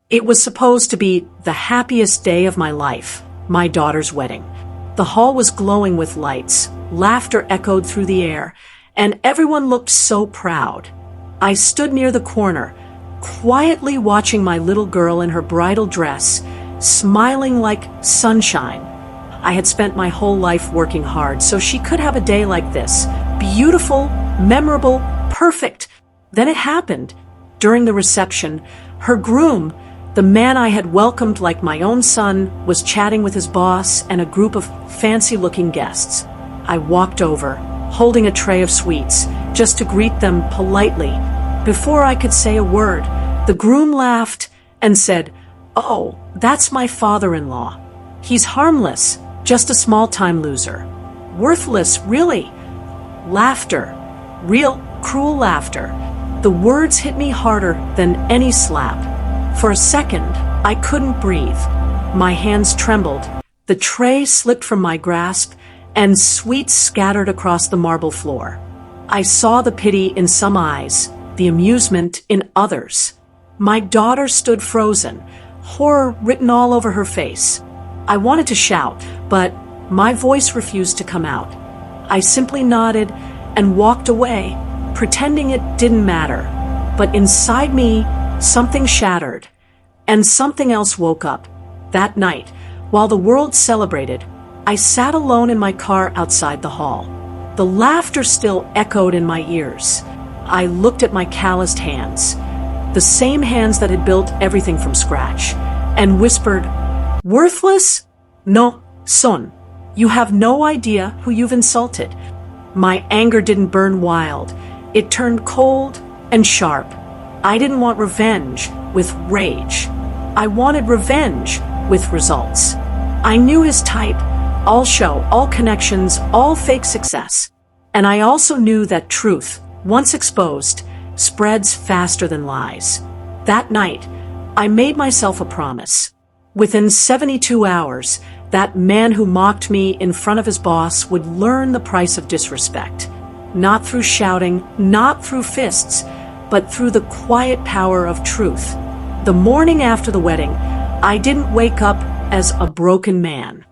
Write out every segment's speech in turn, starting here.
It was supposed to be the happiest day of my life, my daughter's wedding. The hall was glowing with lights, laughter echoed through the air, and everyone looked so proud. I stood near the corner, quietly watching my little girl in her bridal dress, smiling like sunshine. I had spent my whole life working hard so she could have a day like this. Beautiful, memorable, perfect. Then it happened. During the reception, her groom, the man I had welcomed like my own son, was chatting with his boss and a group of fancy-looking guests. I walked over, holding a tray of sweets, just to greet them politely. Before I could say a word, the groom laughed and said, "Oh, that's my father-in-law. He's harmless, just a small-time loser. Worthless, really." Laughter. Real, cruel laughter. The words hit me harder than any slap. For a second, I couldn't breathe. My hands trembled. The tray slipped from my grasp, and sweets scattered across the marble floor. I saw the pity in some eyes, the amusement in others. My daughter stood frozen, horror written all over her face. I wanted to shout, but my voice refused to come out. I simply nodded and walked away, pretending it didn't matter. But inside me, something shattered, and something else woke up. That night, while the world celebrated, I sat alone in my car outside the hall. The laughter still echoed in my ears. I looked at my calloused hands, the same hands that had built everything from scratch, and whispered, "Worthless? No, son. You have no idea who you've insulted." My anger didn't burn wild. It turned cold and sharp. I didn't want revenge with rage. I wanted revenge with results. I knew his type: all show, all connections, all fake success. And I also knew that truth, once exposed, spreads faster than lies. That night, I made myself a promise. Within 72 hours, that man who mocked me in front of his boss would learn the price of disrespect. Not through shouting, not through fists, but through the quiet power of truth. The morning after the wedding, I didn't wake up as a broken man.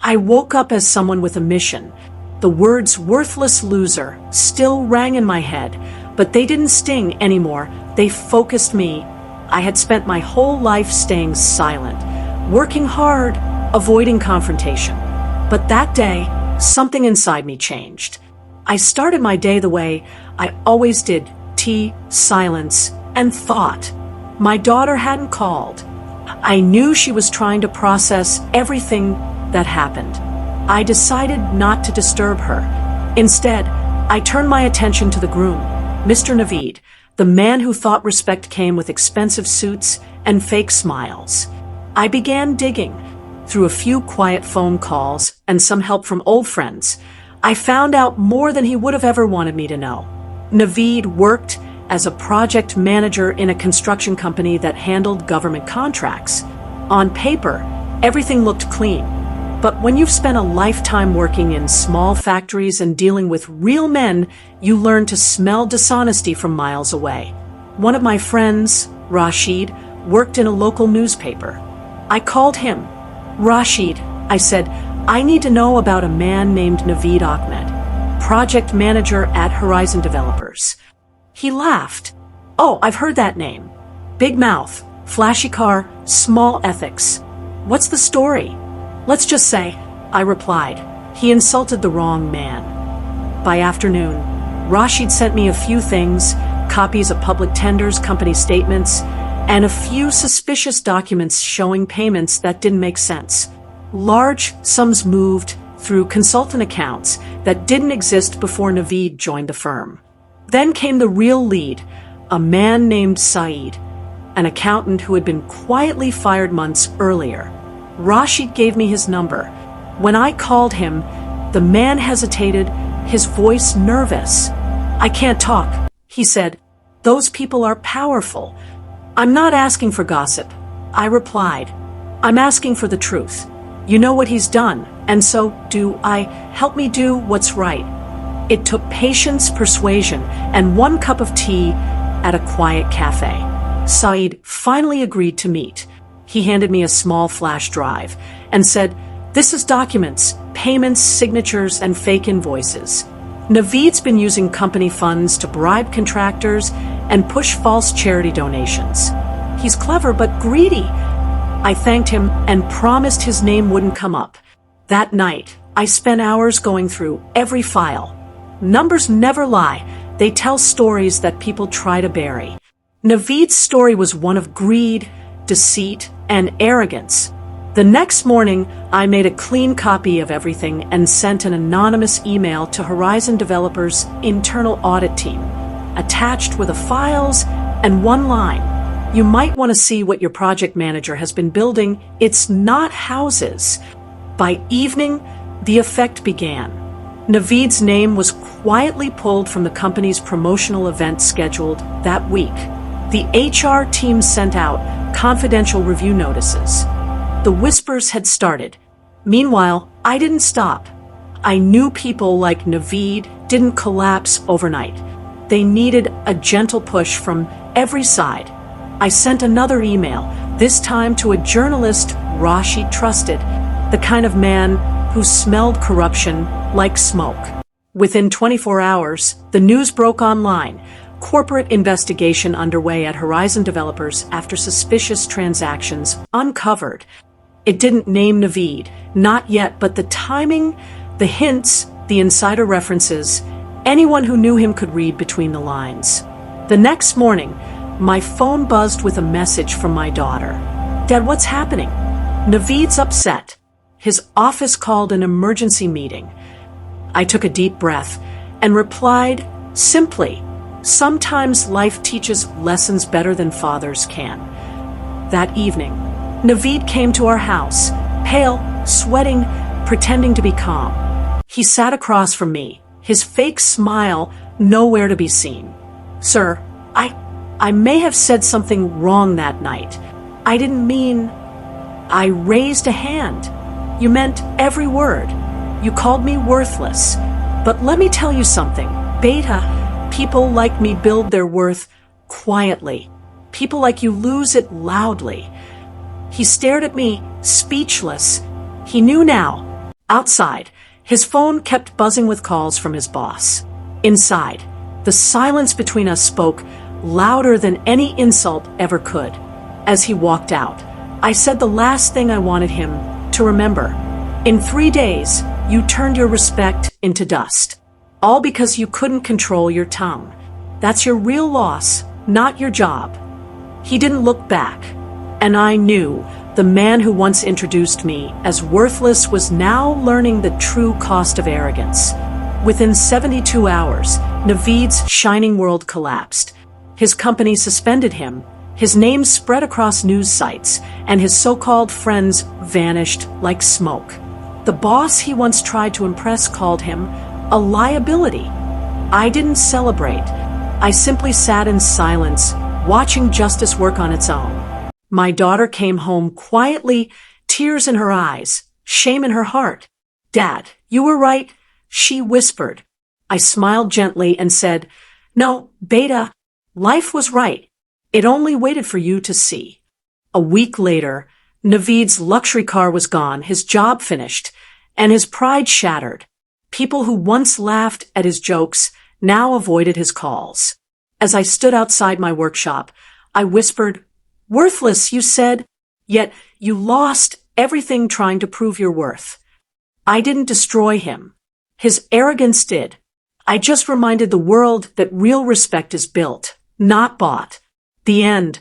I woke up as someone with a mission. The words "worthless loser" still rang in my head, but they didn't sting anymore. They focused me. I had spent my whole life staying silent, working hard, avoiding confrontation. But that day, something inside me changed. I started my day the way I always did: tea, silence, and thought. My daughter hadn't called. I knew she was trying to process everything that happened. I decided not to disturb her. Instead, I turned my attention to the groom, Mr. Naveed, the man who thought respect came with expensive suits and fake smiles. I began digging. Through a few quiet phone calls and some help from old friends, I found out more than he would have ever wanted me to know. Naveed worked as a project manager in a construction company that handled government contracts. On paper, everything looked clean. But when you've spent a lifetime working in small factories and dealing with real men, you learn to smell dishonesty from miles away. One of my friends, Rashid, worked in a local newspaper. I called him. "Rashid," I said, "I need to know about a man named Naveed Ahmed, project manager at Horizon Developers." He laughed. "Oh, I've heard that name. Big mouth, flashy car, small ethics. What's the story?" "Let's just say," I replied, "he insulted the wrong man." By afternoon, Rashid sent me a few things: copies of public tenders, company statements, and a few suspicious documents showing payments that didn't make sense. Large sums moved through consultant accounts that didn't exist before Naveed joined the firm. Then came the real lead, a man named Saeed, an accountant who had been quietly fired months earlier. Rashid gave me his number. When I called him, the man hesitated, his voice nervous. "I can't talk," he said. "Those people are powerful." "I'm not asking for gossip," I replied. "I'm asking for the truth. You know what he's done, and so do I. Help me do what's right." It took patience, persuasion, and one cup of tea at a quiet cafe. Saeed finally agreed to meet. He handed me a small flash drive and said, "This is documents, payments, signatures, and fake invoices. Naveed's been using company funds to bribe contractors and push false charity donations. He's clever but greedy." I thanked him and promised his name wouldn't come up. That night, I spent hours going through every file. Numbers never lie. They tell stories that people try to bury. Naveed's story was one of greed, deceit, and arrogance. The next morning, I made a clean copy of everything and sent an anonymous email to Horizon Developers' internal audit team, attached with the files and one line. "You might want to see what your project manager has been building. It's not houses." By evening, the effect began. Naveed's name was quietly pulled from the company's promotional event scheduled that week. The HR team sent out confidential review notices. The whispers had started. Meanwhile, I didn't stop. I knew people like Naveed didn't collapse overnight. They needed a gentle push from every side. I sent another email, this time to a journalist Rashid trusted, the kind of man who smelled corruption like smoke. Within 24 hours, the news broke online. Corporate investigation underway at Horizon Developers after suspicious transactions uncovered. It didn't name Naveed, not yet, but the timing, the hints, the insider references, anyone who knew him could read between the lines. The next morning, my phone buzzed with a message from my daughter. "Dad, what's happening?" "Naveed's upset. His office called an emergency meeting." I took a deep breath and replied simply, "Sometimes life teaches lessons better than fathers can." That evening, Naveed came to our house, pale, sweating, pretending to be calm. He sat across from me, his fake smile nowhere to be seen. "Sir, I may have said something wrong that night. I didn't mean..." I raised a hand. "You meant every word. You called me worthless. But let me tell you something, Beta, people like me build their worth quietly. People like you lose it loudly." He stared at me, speechless. He knew now. Outside, his phone kept buzzing with calls from his boss. Inside, the silence between us spoke louder than any insult ever could. As he walked out, I said the last thing I wanted him to remember. "In 3 days, you turned your respect into dust. All because you couldn't control your tongue. That's your real loss, not your job." He didn't look back. And I knew the man who once introduced me as worthless was now learning the true cost of arrogance. Within 72 hours, Naveed's shining world collapsed. His company suspended him, his name spread across news sites, and his so-called friends vanished like smoke. The boss he once tried to impress called him a liability. I didn't celebrate. I simply sat in silence, watching justice work on its own. My daughter came home quietly, tears in her eyes, shame in her heart. "Dad, you were right," she whispered. I smiled gently and said, "No, Beta, life was right. It only waited for you to see." A week later, Naveed's luxury car was gone, his job finished, and his pride shattered. People who once laughed at his jokes now avoided his calls. As I stood outside my workshop, I whispered, "Worthless, you said, yet you lost everything trying to prove your worth." I didn't destroy him. His arrogance did. I just reminded the world that real respect is built, not bought. The end.